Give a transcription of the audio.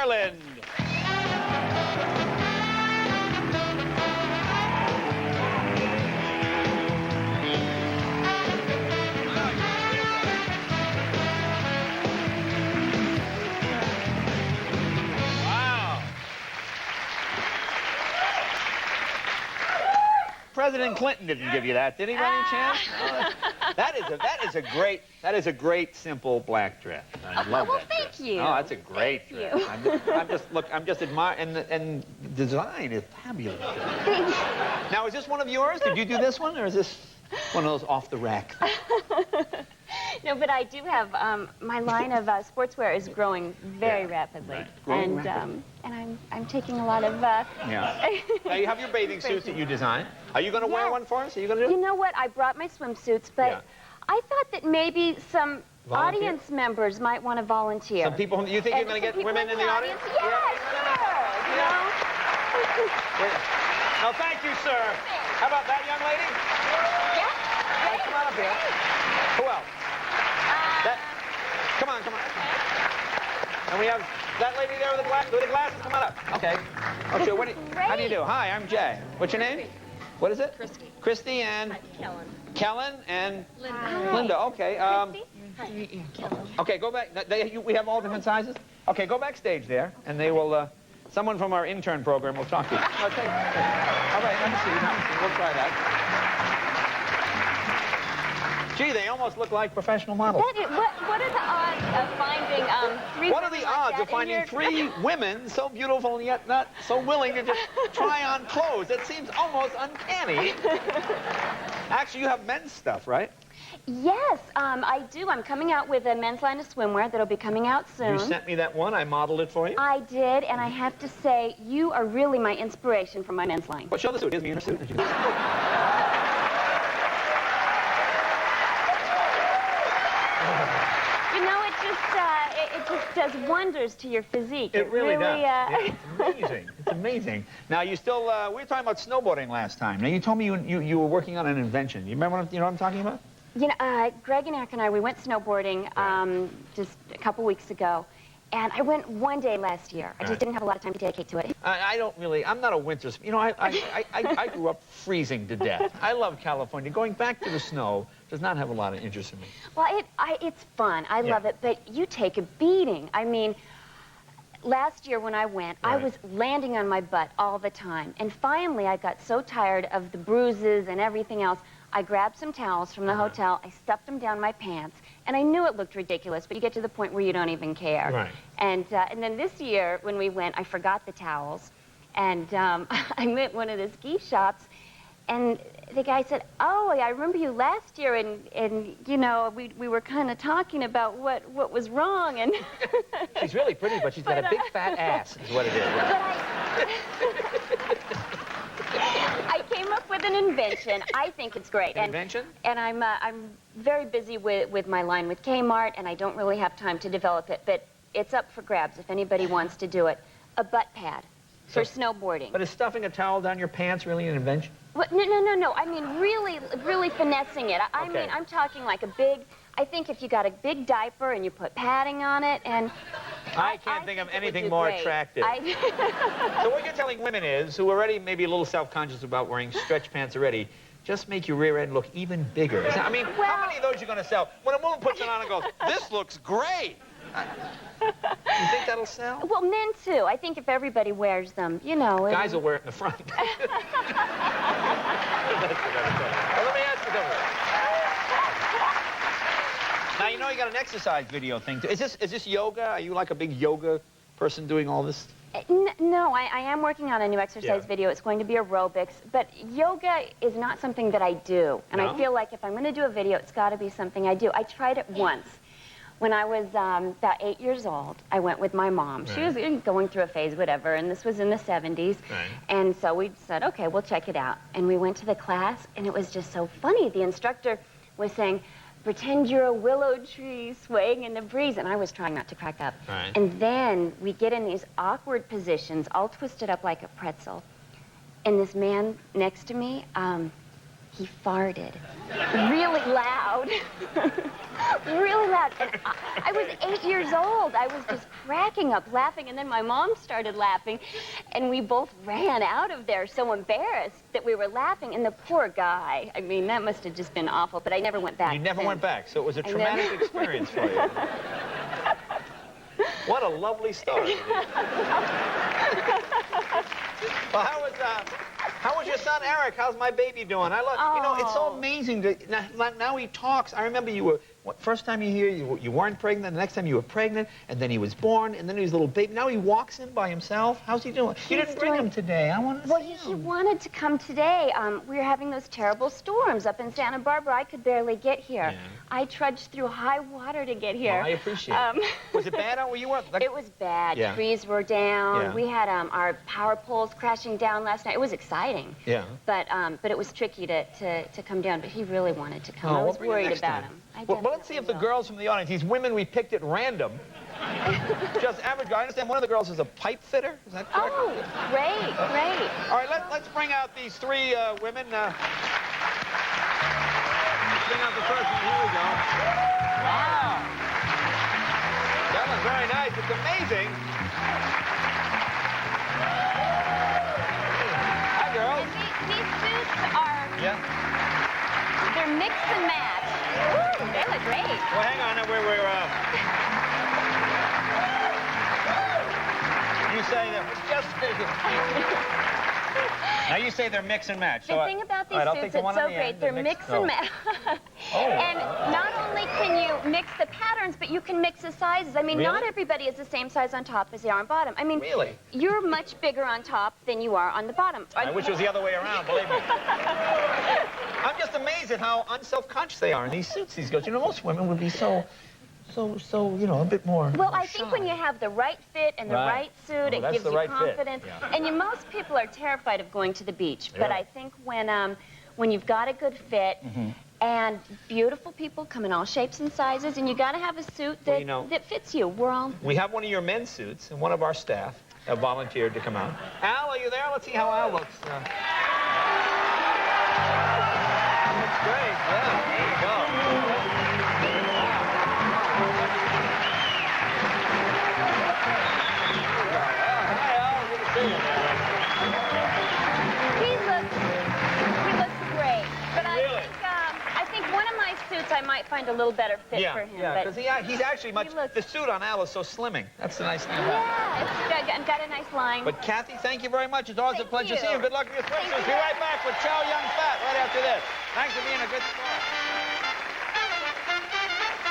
Ireland. President Clinton didn't give you that, did he, by any chance? That is a great simple black dress. I love that thank dress. you. Oh, that's a great dress. I'm just admiring, and the design is fabulous. Thank you. Now, is this one of yours? Did you do this one, or is this one of those off the rack? No, but I do have, my line of sportswear is growing very rapidly. Right. Growing rapidly. And I'm taking a lot of... Yeah. Now, you have your bathing suits that you design. Are you going to wear one for us? Are you going to do it? You know what? I brought my swimsuits, but I thought that maybe some audience members might want to volunteer. Some people, you think you're going to get women in the audience? Yes, sure. You know? No, thank you, sir. How about that young lady? Yeah. Come on up here. Who else? Come on. And we have that lady there with the glasses. Come on up. Okay. Oh, sure. How do you do? Hi, I'm Jay. What's your name? What is it? Christy. Christy and? Kellen. Kellen and? Linda. Linda, okay. Christy? Kellen. Okay, go back. We have all different sizes? Okay, go backstage there, and they will, someone from our intern program will talk to you. Okay. All right, have a seat. We'll try that. Gee, they almost look like professional models. What are the odds of finding three What are the odds of finding three women so beautiful and yet not so willing to just try on clothes? It seems almost uncanny. Actually, you have men's stuff, right? Yes, I do. I'm coming out with a men's line of swimwear that'll be coming out soon. You sent me that one. I modeled it for you. I did, and I have to say, you are really my inspiration for my men's line. Well, show the suit. Here's me in a suit. It just does wonders to your physique. It really does. It's amazing. It's amazing. Now, you still, we were talking about snowboarding last time. Now, you told me you were working on an invention. You remember what I'm talking about? You know, Greg and Eric and I, we went snowboarding just a couple weeks ago. And I went one day last year. I just didn't have a lot of time to dedicate to it. I'm not a winter, you know, I grew up freezing to death. I love California. Going back to the snow does not have a lot of interest in me. Well, it's fun. I love it, but you take a beating. I mean, last year when I went, I was landing on my butt all the time. And finally, I got so tired of the bruises and everything else, I grabbed some towels from the hotel, I stuffed them down my pants, and I knew it looked ridiculous, but you get to the point where you don't even care. Right. And then this year, when we went, I forgot the towels, and I met one of the ski shops, and the guy said, "Oh, I remember you last year, and you know, we were kind of talking about what was wrong." And she's really pretty, but she's got a big fat ass, is what it is. I came up with an invention. I think it's great. An invention? And I'm very busy with my line with Kmart, and I don't really have time to develop it, but it's up for grabs if anybody wants to do it. A butt pad for snowboarding. But is stuffing a towel down your pants really an invention? Well, no. I mean, really finessing it. I mean, I'm talking like a big... I think if you got a big diaper and you put padding on it, and... I can't think of anything more attractive. So what you're telling women is, who are already maybe a little self-conscious about wearing stretch pants already, just make your rear end look even bigger. I mean, how many of those are you going to sell? When a woman puts it on and goes, "This looks great." You think that'll sell? Well, men too. I think if everybody wears them, you know... Guys will wear it in the front. Well, let me ask you something. Now, you know you got an exercise video thing, too. Is this yoga? Are you like a big yoga person doing all this? No, I am working on a new exercise video. It's going to be aerobics, but yoga is not something that I do. And I feel like if I'm going to do a video, it's got to be something I do. I tried it once. When I was about 8 years old, I went with my mom. She was going through a phase, whatever, and this was in the 70s. And so we said, okay, we'll check it out. And we went to the class, and it was just so funny. The instructor was saying, "Pretend you're a willow tree swaying in the breeze." And I was trying not to crack up. And then we get in these awkward positions, all twisted up like a pretzel. And this man next to me, he farted really loud. Really loud. And I was 8 years old. I was just cracking up, laughing, and then my mom started laughing, and we both ran out of there so embarrassed that we were laughing, and the poor guy, I mean, that must have just been awful, but I never went back. You never went back, so it was a traumatic experience for you. What a lovely story. Well, how was your son, Eric? How's my baby doing? I love, you know, it's so amazing. Now he talks. I remember you were, first time you hear, you weren't pregnant. The next time you were pregnant, and then he was born, and then he was a little baby. Now he walks in by himself. How's he doing? You didn't bring him today. I wanted to see him. He wanted to come today. We were having those terrible storms up in Santa Barbara. I could barely get here. Yeah. I trudged through high water to get here. Well, I appreciate it. Was it bad out where you were? It was bad. Yeah. Trees were down. Yeah. We had our power poles crashing down last night. It was exciting. Yeah. But it was tricky to come down. But he really wanted to come. I was worried about him. Well, let's see if the girls from the audience, these women we picked at random, just average guy. I understand one of the girls is a pipe fitter. Is that correct? Oh, great, great. All right, let's bring out these three women. Let's bring out the first one. Here we go. Wow. That was very nice. It's amazing. Hi, girls. And these suits are... Yeah. They're mix and match. Woo, they look great. Well, hang on. You say that just... Now you say they're mix and match. The thing about these suits, it's so great. They're mix and match. And not only can you mix the patterns, but you can mix the sizes. I mean, not everybody is the same size on top as they are on bottom. I mean, you're much bigger on top than you are on the bottom. I wish it was the other way around, believe me. I'm just amazed at how unself-conscious they are in these suits, these girls. You know, most women would be so, you know, a bit more. Well, I think when you have the right fit and the right suit, it gives you confidence. Yeah. And most people are terrified of going to the beach. But I think when you've got a good fit, and beautiful people come in all shapes and sizes, and you got to have a suit that, that fits you. We have one of your men's suits, and one of our staff have volunteered to come out. Al, are you there? Let's see how Al looks. Looks great. Yeah, there you go. Hi, Al. Good to see you. He looks great. But I think one of my suits I might find a little better fit for him. Yeah, because he's actually much... The suit on Al is so slimming. That's the nice thing about it. Yeah, it's got a nice line. But Kathy, thank you very much. It's always a pleasure seeing you. Good luck with your swimsuits. Be right back with Chow Young Fat right after this. Thanks for being a good sport.